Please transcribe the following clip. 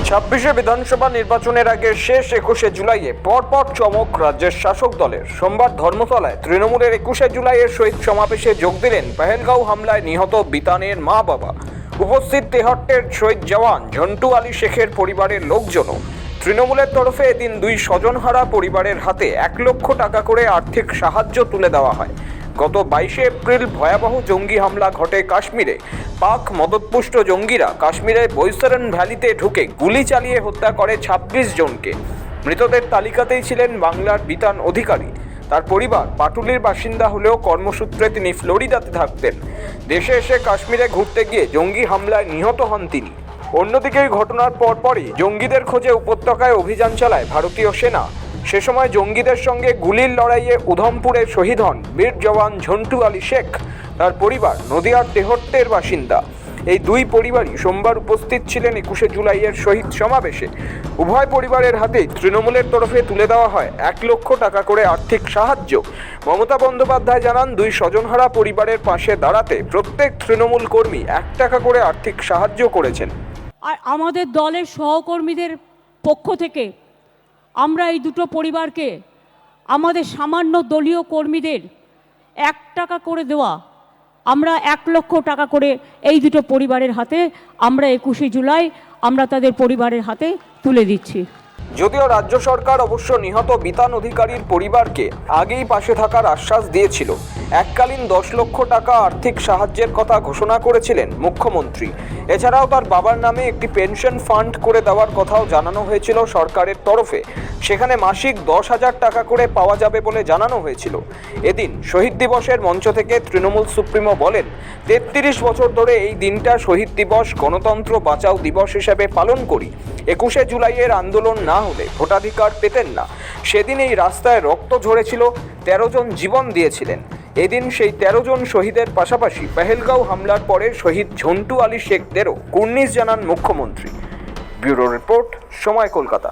ছাব্বিশে বিধানসভা নির্বাচনের আগে শেষ 21শে জুলাইয়ে পরপর চমক রাজ্যের শাসক দলের। সোমবার ধর্মতলায় তৃণমূলের 21শে জুলাইয়ের শহীদ সমাবেশে যোগ দিলেন পেহেলগাঁও হামলায় নিহত বিতানের মা বাবা। উপস্থিত তেহট্টের শহীদ জওয়ান ঝন্টু আলী শেখের পরিবারের লোকজনও। তৃণমূলের তরফে এদিন দুই স্বজনহারা পরিবারের হাতে 1 লক্ষ টাকা করে আর্থিক সাহায্য তুলে দেওয়া হয়। গত 22শে এপ্রিল ভয়াবহ জঙ্গি হামলা ঘটে কাশ্মীরে। পাক মদতপুষ্ট জঙ্গিরা কাশ্মীরের বৈতরণ ভ্যালিতে ঢুকে গুলি চালিয়ে হত্যা করে 26 জনকে। মৃতদের তালিকাতেই ছিলেন বাংলার বিতান অধিকারী। তার পরিবার পাটুলির বাসিন্দা হলেও কর্মসূত্রে তিনি ফ্লোরিডাতে থাকতেন। দেশে এসে কাশ্মীরে ঘুরতে গিয়ে জঙ্গি হামলায় নিহত হন তিনি। অন্যদিকে এই ঘটনার পরপরই জঙ্গিদের খোঁজে উপত্যকায় অভিযান চালায় ভারতীয় সেনা। সে সময় জঙ্গিদের সঙ্গে গুলির লড়াইয়ে উধমপুরে শহীদ হন বীর জওয়ান ঝন্টু আলী শেখ। তার পরিবার নদিয়ার তেহট্টের বাসিন্দা। এই দুই পরিবারই সোমবার উপস্থিত ছিলেন 21শে জুলাইয়ের শহীদ সমাবেশে। উভয় পরিবারের হাতেই তৃণমূলের তরফে তুলে দেওয়া হয় 1 লক্ষ টাকা করে আর্থিক সাহায্য। মমতা বন্দ্যোপাধ্যায় জানান, দুই স্বজনহারা পরিবারের পাশে দাঁড়াতে প্রত্যেক তৃণমূল কর্মী 1 টাকা করে আর্থিক সাহায্য করেছেন। আর আমাদের দলের সহকর্মীদের পক্ষ থেকে আমরা এই দুটো পরিবারকে আমাদের সামান্য দলীয় কর্মীদের 1 টাকা করে দেওয়া, আমরা 1 লক্ষ টাকা করে এই দুটো পরিবারের হাতে আমরা 21শে জুলাই আমরা তাদের পরিবারের হাতে তুলে দিচ্ছি। যদিও রাজ্য সরকার অবশ্য নিহত বিতান অধিকারীর পরিবারকে আগেই পাশে থাকার আশ্বাস দিয়েছিল। এককালীন 10 লক্ষ টাকা আর্থিক সাহায্যের কথা ঘোষণা করেছিলেন মুখ্যমন্ত্রী। এছাড়াও তার বাবার নামে একটি পেনশন ফান্ড করে দেওয়ার কথাও জানানো হয়েছিল সরকারের তরফে। সেখানে মাসিক 10,000 টাকা করে পাওয়া যাবে বলে জানানো হয়েছিল। এদিন শহীদ দিবসের মঞ্চ থেকে তৃণমূল সুপ্রিমো বলেন, 33 বছর ধরে এই দিনটা শহীদ দিবস, গণতন্ত্র বাঁচাও দিবস হিসেবে পালন করি। 21শে জুলাইয়ের আন্দোলন না হলে ভোটাধিকার পেতেন না। সেদিন এই রাস্তায় রক্ত ঝরেছিল, 13 জন জীবন দিয়েছিলেন। এদিন সেই 13 জন শহীদের পাশাপাশি পেহেলগাঁও হামলার পরে শহীদ ঝন্টু আলী শেখদেরও কুর্নিশ জানান মুখ্যমন্ত্রী। ব্যুরো রিপোর্ট, সময়, কলকাতা।